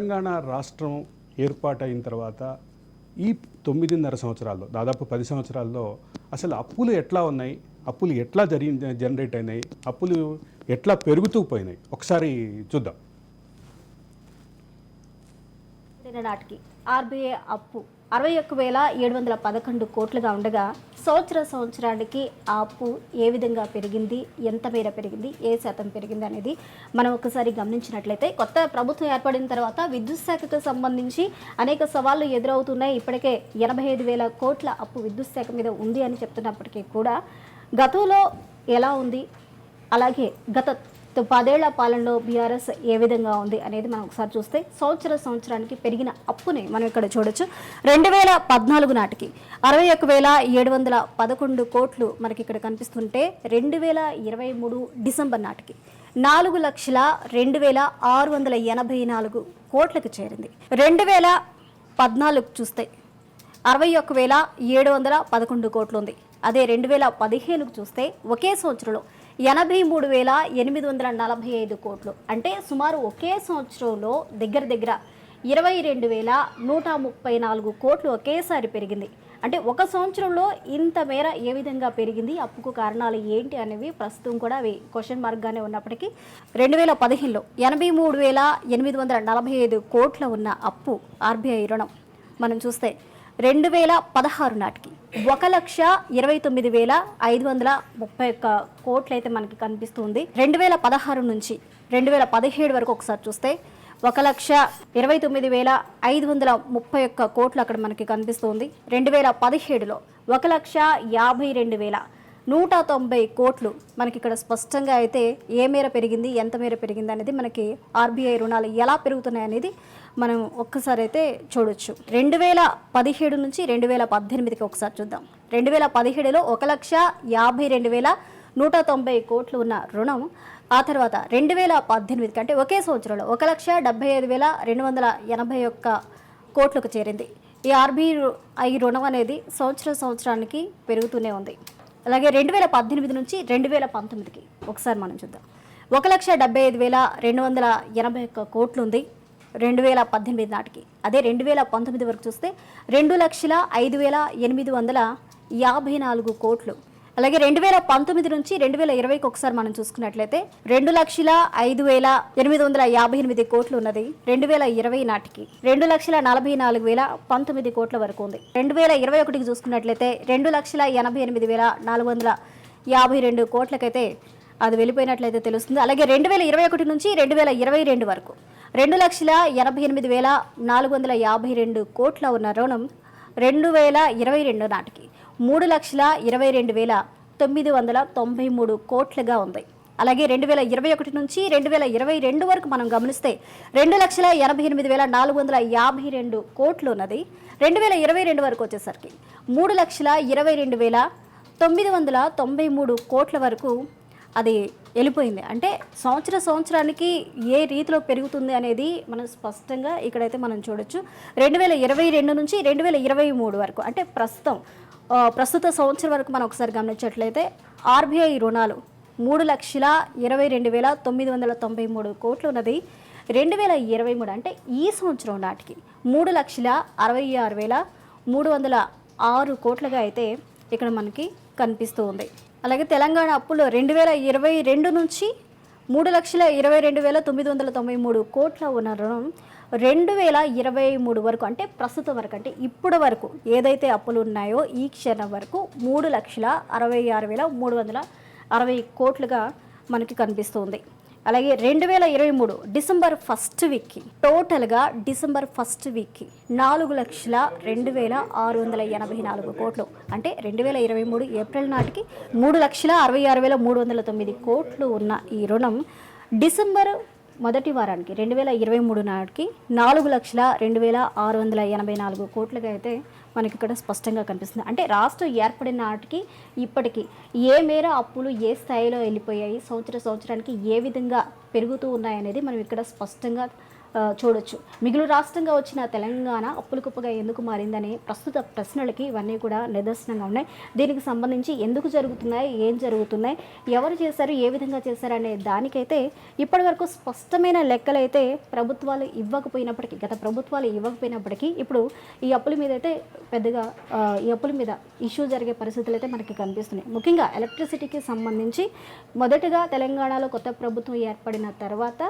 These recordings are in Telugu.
తెలంగాణ రాష్ట్రం ఏర్పాటైన తర్వాత ఈ 9.5 సంవత్సరాల్లో దాదాపు 10 సంవత్సరాల్లో అసలు అప్పులు ఎట్లా ఉన్నాయి, అప్పులు ఎట్లా జనరేట్ అయినాయి, అప్పులు ఎట్లా పెరుగుతూ పోయినాయి ఒకసారి చూద్దాం. నాటికి ఆర్బీఐ అప్పు 61,711 కోట్లుగా ఉండగా సంవత్సరానికి ఆ అప్పు ఏ విధంగా పెరిగింది, ఎంత మేర పెరిగింది, ఏ శాతం పెరిగింది అనేది మనం ఒకసారి గమనించినట్లయితే కొత్త ప్రభుత్వం ఏర్పడిన తర్వాత విద్యుత్ శాఖకు సంబంధించి అనేక సవాళ్లు ఎదురవుతున్నాయి. ఇప్పటికే 85,000 కోట్ల అప్పు విద్యుత్ శాఖ మీద ఉంది అని చెప్తున్నప్పటికీ కూడా గతంలో ఎలా ఉంది, అలాగే గత 10 ఏళ్ల పాలనలో బీఆర్ఎస్ ఏ విధంగా ఉంది అనేది మనం ఒకసారి చూస్తే సంవత్సరానికి పెరిగిన అప్పుని మనం ఇక్కడ చూడొచ్చు. 2014 నాటికి 61,711 కోట్లు మనకి ఇక్కడ కనిపిస్తుంటే 2023 డిసెంబర్ నాటికి 4,02,684 కోట్లకు చేరింది. 2014 చూస్తే 61,711 కోట్లు ఉంది. అదే 2015 చూస్తే ఒకే సంవత్సరంలో 83,845 కోట్లు, అంటే సుమారు ఒకే సంవత్సరంలో దగ్గర 22,134 కోట్లు ఒకేసారి పెరిగింది. అంటే ఒక సంవత్సరంలో ఇంత మేర ఏ విధంగా పెరిగింది, అప్పుకు కారణాలు ఏంటి అనేవి ప్రస్తుతం కూడా అవి క్వశ్చన్ మార్క్గానే ఉన్నప్పటికీ 2015లో 83,845 కోట్ల ఉన్న అప్పు ఆర్బీఐ రుణం మనం చూస్తే 2016 నాటికి 1,29,531 కోట్లు అయితే మనకి కనిపిస్తుంది. 2016 నుంచి 2017 వరకు ఒకసారి చూస్తే 1,29,531 కోట్లు అక్కడ మనకి కనిపిస్తుంది. 2017లో 1,52,190 కోట్లు మనకి ఇక్కడ స్పష్టంగా అయితే ఏ మేర పెరిగింది, ఎంత మేర పెరిగింది అనేది మనకి ఆర్బీఐ రుణాలు ఎలా పెరుగుతున్నాయి అనేది మనం ఒక్కసారి అయితే చూడొచ్చు. 2017 నుంచి 2018కి ఒకసారి చూద్దాం. 2017లో 1,52,190 కోట్లు ఉన్న రుణం ఆ తర్వాత 2018కి అంటే ఒకే సంవత్సరంలో 1,75,281 కోట్లకు చేరింది. ఈ ఆర్బీఐ రుణం అనేది సంవత్సరానికి పెరుగుతూనే ఉంది. అలాగే 2018 నుంచి 2019కి ఒకసారి మనం చూద్దాం. 1,75,281 కోట్లు ఉంది 2018 నాటికి. అదే 2019 వరకు చూస్తే 2,05,854 కోట్లు. అలాగే 2019 నుంచి 2020కి ఒకసారి మనం చూసుకున్నట్లయితే 2,05,858 కోట్లు ఉన్నది 2020 నాటికి. 2,44,019 కోట్ల వరకు ఉంది. 2021కి చూసుకున్నట్లయితే 2,88,452 కోట్లకైతే అది వెళ్ళిపోయినట్లయితే తెలుస్తుంది. అలాగే 2021 నుంచి 2022 వరకు 2,88,452 కోట్ల ఉన్న రుణం 2022 నాటికి 3,22,993 కోట్లుగా ఉంది. అలాగే 2021 నుంచి 2022 వరకు మనం గమనిస్తే 2,88,452 కోట్లు ఉన్నది 2022 వరకు వచ్చేసరికి 3,22,993 కోట్ల వరకు అది వెళ్ళిపోయింది. అంటే సంవత్సరానికి ఏ రీతిలో పెరుగుతుంది అనేది మనం స్పష్టంగా ఇక్కడైతే మనం చూడొచ్చు. 2022 నుంచి 2023 వరకు అంటే ప్రస్తుత సంవత్సరం వరకు మనం ఒకసారి గమనించినట్లయితే ఆర్బీఐ రుణాలు 3,22,993 కోట్లు ఉన్నది 2023 అంటే ఈ సంవత్సరం నాటికి 3,66,306 కోట్లుగా అయితే ఇక్కడ మనకి కనిపిస్తూ ఉంది. అలాగే తెలంగాణ అప్పులు 2022 నుంచి 3,22,993 కోట్ల ఉన్న రుణం 2023 వరకు అంటే ప్రస్తుతం వరకు అంటే ఇప్పటి వరకు ఏదైతే అప్పులు ఉన్నాయో ఈ క్షణం వరకు 3,66,360 కోట్లుగా మనకి కనిపిస్తుంది. అలాగే 2023 డిసెంబర్ ఫస్ట్ వీక్కి టోటల్గా 4,02,684 కోట్లు అంటే 2023 ఏప్రిల్ నాటికి 3,66,309 కోట్లు ఉన్న ఈ రుణం డిసెంబర్ మొదటి వారానికి 2023 నాటికి 4,02,684 కోట్లుగా అయితే మనకి ఇక్కడ స్పష్టంగా కనిపిస్తుంది. అంటే రాష్ట్రం ఏర్పడిన నాటికి ఇప్పటికీ ఏ మేర అప్పులు ఏ స్థాయిలో వెళ్ళిపోయాయి, సంవత్సరానికి ఏ విధంగా పెరుగుతూ ఉన్నాయనేది మనం ఇక్కడ స్పష్టంగా చూడొచ్చు. మిగులు రాష్ట్రంగా వచ్చిన తెలంగాణ అప్పుల కుప్పగా ఎందుకు మారిందనే ప్రస్తుత ప్రశ్నలకి ఇవన్నీ కూడా నిదర్శనంగా ఉన్నాయి. దీనికి సంబంధించి ఎందుకు జరుగుతున్నాయి, ఏం జరుగుతున్నాయి, ఎవరు చేశారు, ఏ విధంగా చేశారు అనే దానికైతే ఇప్పటివరకు స్పష్టమైన లెక్కలైతే ప్రభుత్వాలు ఇవ్వకపోయినప్పటికీ, గత ప్రభుత్వాలు ఇవ్వకపోయినప్పటికీ ఇప్పుడు ఈ అప్పుల మీద అయితే పెద్దగా ఈ అప్పుల మీద ఇష్యూ జరిగే పరిస్థితులు అయితే మనకి కనిపిస్తున్నాయి. ముఖ్యంగా ఎలక్ట్రిసిటీకి సంబంధించి మొదటగా తెలంగాణలో కొత్త ప్రభుత్వం ఏర్పడిన తర్వాత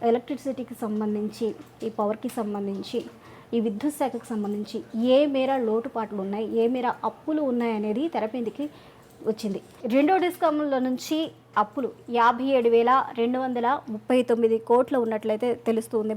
ఎలక్ట్రిసిటీకి సంబంధించి, ఈ పవర్కి సంబంధించి, ఈ విద్యుత్ శాఖకు సంబంధించి ఏ మేర లోటుపాట్లు ఉన్నాయి, ఏ మేర అప్పులు ఉన్నాయి అనేది తెరపేందుకి వచ్చింది. రెండో డిస్కామ్లో నుంచి అప్పులు 57,239 కోట్లు ఉన్నట్లయితే తెలుస్తుంది.